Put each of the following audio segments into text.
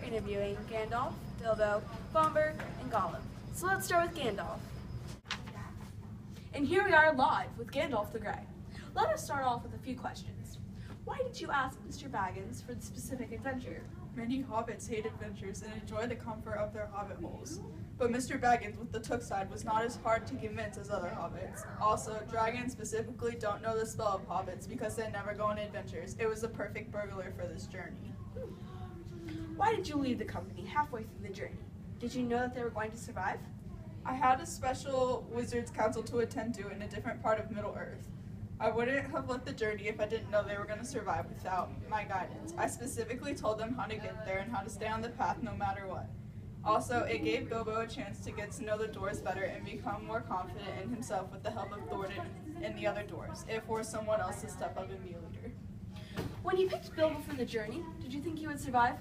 interviewing Gandalf, Bilbo, Bomber, and Gollum. So let's start with Gandalf. And here we are live with Gandalf the Grey. Let us start off with a few questions. Why did you ask Mr. Baggins for the specific adventure? Many hobbits hate adventures and enjoy the comfort of their hobbit holes. But Mr. Baggins with the Took side was not as hard to convince as other hobbits. Also, dragons specifically don't know the spell of hobbits because they never go on adventures. It was the perfect burglar for this journey. Why did you leave the company halfway through the journey? Did you know that they were going to survive? I had a special wizard's council to attend to in a different part of Middle-earth. I wouldn't have left the journey if I didn't know they were going to survive without my guidance. I specifically told them how to get there and how to stay on the path no matter what. Also, it gave Bilbo a chance to get to know the dwarves better and become more confident in himself with the help of Thorin and the other dwarves. It forced someone else to step up and be a leader. When you picked Bilbo for the journey, did you think he would survive?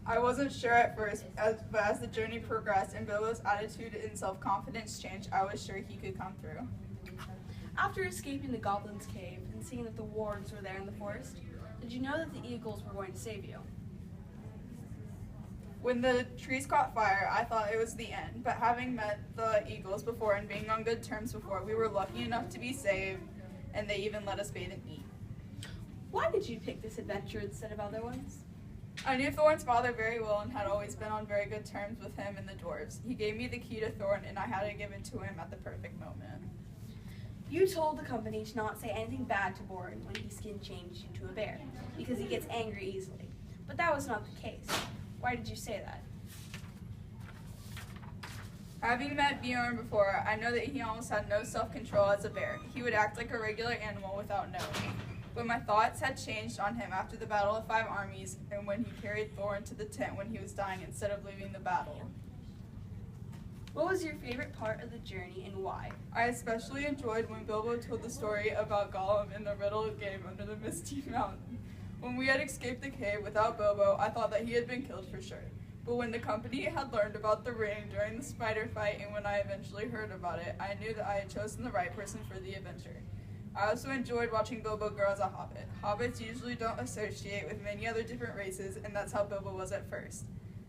I wasn't sure at first, but as the journey progressed and Bilbo's attitude and self-confidence changed, I was sure he could come through. After escaping the Goblin's Cave and seeing that the wargs were there in the forest, did you know that the eagles were going to save you? When the trees caught fire, I thought it was the end, but having met the eagles before and being on good terms before, we were lucky enough to be saved, and they even let us bathe and eat. Why did you pick this adventure instead of other ones? I knew Thorin's father very well and had always been on very good terms with him and the dwarves. He gave me the key to Thorin, and I had to give it to him at the perfect moment. You told the company to not say anything bad to Borin when he skin changed into a bear, because he gets angry easily. But that was not the case. Why did you say that? Having met Bjorn before, I know that he almost had no self-control as a bear. He would act like a regular animal without knowing. But my thoughts had changed on him after the Battle of Five Armies and when he carried Thorin to the tent when he was dying instead of leaving the battle. What was your favorite part of the journey and why? I especially enjoyed when Bilbo told the story about Gollum in the riddle game under the Misty Mountain. When we had escaped the cave without Bilbo, I thought that he had been killed for sure. But when the company had learned about the ring during the spider fight and when I eventually heard about it, I knew that I had chosen the right person for the adventure. I also enjoyed watching Bilbo grow as a hobbit. Hobbits usually don't associate with many other different races, and that's how Bilbo was at first.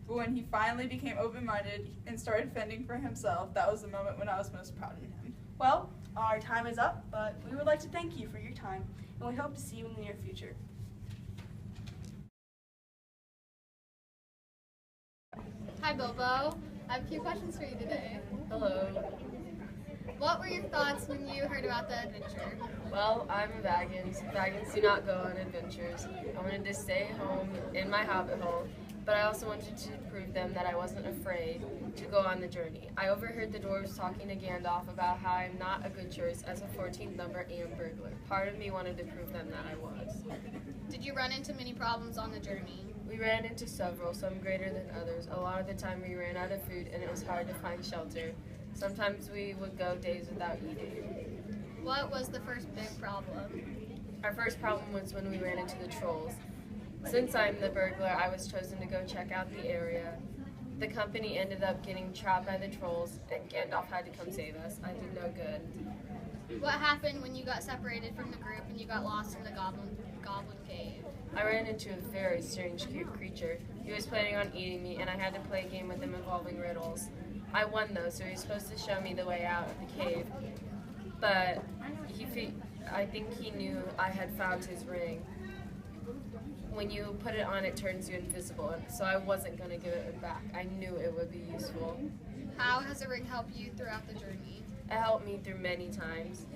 But when he finally became open-minded and started fending for himself, that was the moment when I was most proud of him. Well, our time is up, but we would like to thank you for your time, and we hope to see you in the near future. Hi Bilbo, I have a few questions for you today. Hello. What were your thoughts when you heard about the adventure? Well, I'm a Baggins. Baggins do not go on adventures. I wanted to stay home in my hobbit hole, but I also wanted to prove them that I wasn't afraid to go on the journey. I overheard the dwarves talking to Gandalf about how I'm not a good choice as a 14th number and burglar. Part of me wanted to prove them that I was. Did you run into many problems on the journey? We ran into several, some greater than others. A lot of the time we ran out of food and it was hard to find shelter. Sometimes we would go days without eating. What was the first big problem? Our first problem was when we ran into the trolls. Since I'm the burglar, I was chosen to go check out the area. The company ended up getting trapped by the trolls, and Gandalf had to come save us. I did no good. What happened when you got separated from the group and you got lost in the goblin cave? I ran into a very strange creature. He was planning on eating me, and I had to play a game with him involving riddles. I won though, so he was supposed to show me the way out of the cave. But I think he knew I had found his ring. When you put it on, it turns you invisible, so I wasn't going to give it back. I knew it would be useful. How has the ring helped you throughout the journey? It helped me through many times.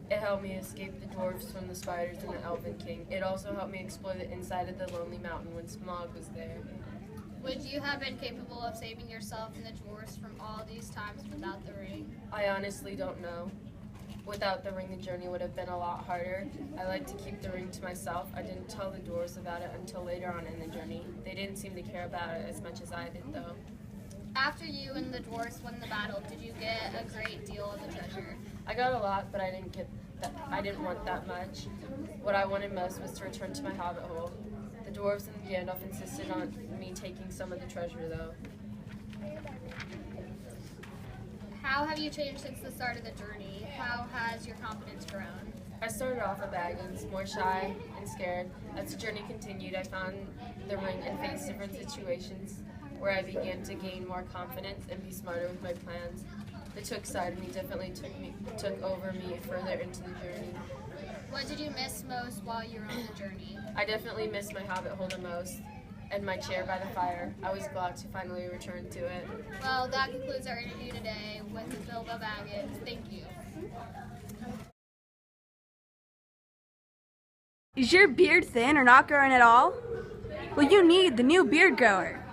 It helped me escape the dwarves from the spiders and the Elven King. It also helped me explore the inside of the Lonely Mountain when Smaug was there. Would you have been capable of saving yourself and the dwarves from all these times without the ring? I honestly don't know. Without the ring, the journey would have been a lot harder. I like to keep the ring to myself. I didn't tell the dwarves about it until later on in the journey. They didn't seem to care about it as much as I did, though. After you and the dwarves won the battle, did you get a great deal of the treasure? I got a lot, but I didn't want that much. What I wanted most was to return to my hobbit hole. The dwarves and Gandalf insisted on me taking some of the treasure, though. How have you changed since the start of the journey? How has your confidence grown? I started off at Baggins, more shy and scared. As the journey continued, I found the ring and faced different situations where I began to gain more confidence and be smarter with my plans. The Took side of me definitely took over me further into the journey. What did you miss most while you were on the journey? I definitely missed my Hobbit hole the most, and my chair by the fire. I was glad to finally return to it. Well, that concludes our interview today with Bilbo Baggins. Thank you. Is your beard thin or not growing at all? Well, you need the new beard grower.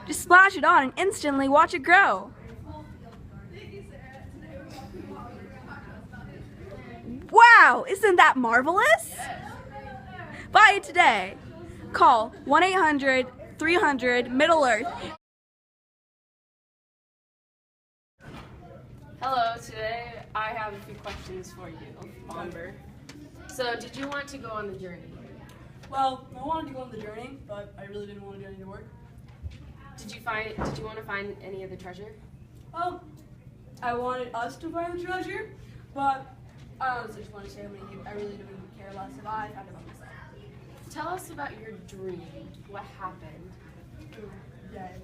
Just splash it on and instantly watch it grow. Wow, isn't that marvelous? Buy it today. Call 1-800-300-MIDDLE-EARTH. Hello, today I have a few questions for you, Bomber. So, did you want to go on the journey? Well, I wanted to go on the journey, but I really didn't want to do any work. Did you want to find any of the treasure? Well, I wanted us to find the treasure, but I honestly just want to say I really didn't care less if I found it by myself. Tell us about your dream. What happened? Yeah.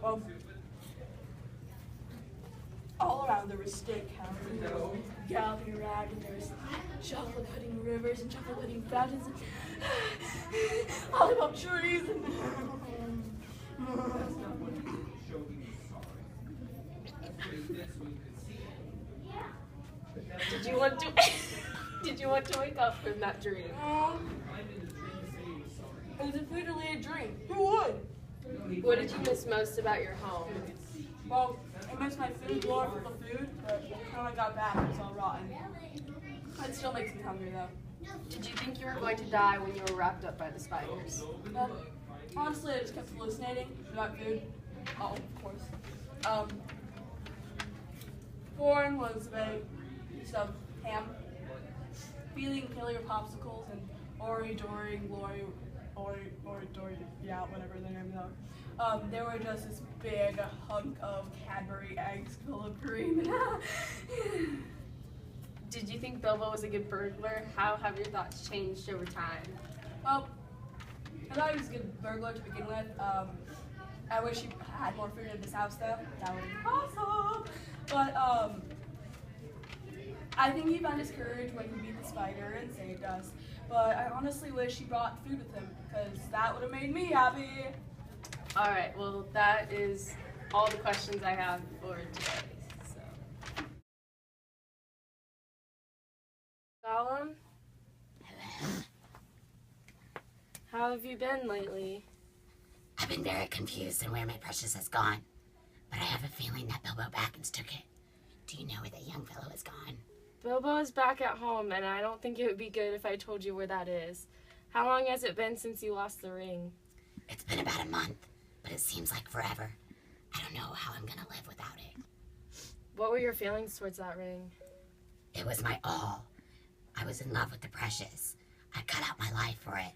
Well, all around there was steakhouses, galloping around, and there was chocolate pudding rivers and chocolate pudding fountains, and lollipop trees, and Did you want to wake up from that dream? it was a food-related dream. Who would? What did you miss most about your home? Well, I missed my food more for the food, but when I got back, it was all rotten. It still makes me hungry, though. Did you think you were going to die when you were wrapped up by the spiders? Well, honestly, I just kept hallucinating about food. Oh, of course. Corn was a piece of ham, feeling killer popsicles, and Ori, Dory, Glory, Ori, Dory, yeah, whatever their names are. They were just this big hunk of Cadbury eggs full of cream. Did you think Bilbo was a good burglar? How have your thoughts changed over time? Well, I thought he was a good burglar to begin with. I wish he had more food in his house, though. That would be awesome. But I think he found his courage when he beat the spider and saved us. But I honestly wish he brought food with him, because that would have made me happy. All right, well, that is all the questions I have for today. So. Gollum? How have you been lately? I've been very confused on where my precious has gone, but I have a feeling that Bilbo Baggins took it. Do you know where that young fellow has gone? Bilbo is back at home, and I don't think it would be good if I told you where that is. How long has it been since you lost the ring? It's been about a month, but it seems like forever. I don't know how I'm gonna live without it. What were your feelings towards that ring? It was my all. I was in love with the precious. I cut out my life for it.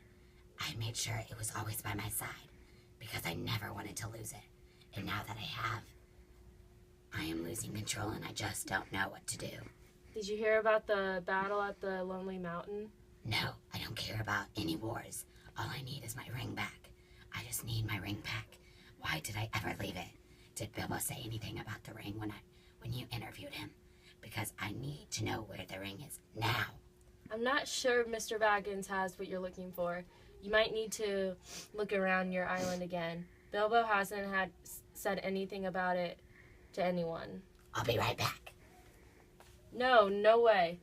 I made sure it was always by my side, because I never wanted to lose it. And now that I have, I am losing control and I just don't know what to do. Did you hear about the battle at the Lonely Mountain? No, I don't care about any wars. All I need is my ring back. I just need my ring back. Why did I ever leave it? Did Bilbo say anything about the ring when you interviewed him? Because I need to know where the ring is now. I'm not sure Mr. Baggins has what you're looking for. You might need to look around your island again. Bilbo hasn't said anything about it to anyone. I'll be right back. No way.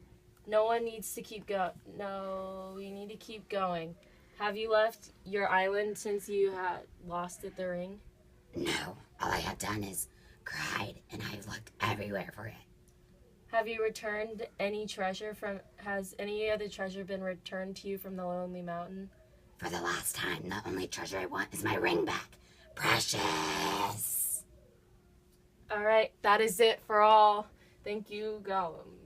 No one needs to keep No, you need to keep going. Have you left your island since you had lost the ring? No, all I have done is cried, and I've looked everywhere for it. Have you returned any treasure has any of the treasure been returned to you from the Lonely Mountain? For the last time, the only treasure I want is my ring back. Precious! All right, that is it for all. Thank you, Gollum.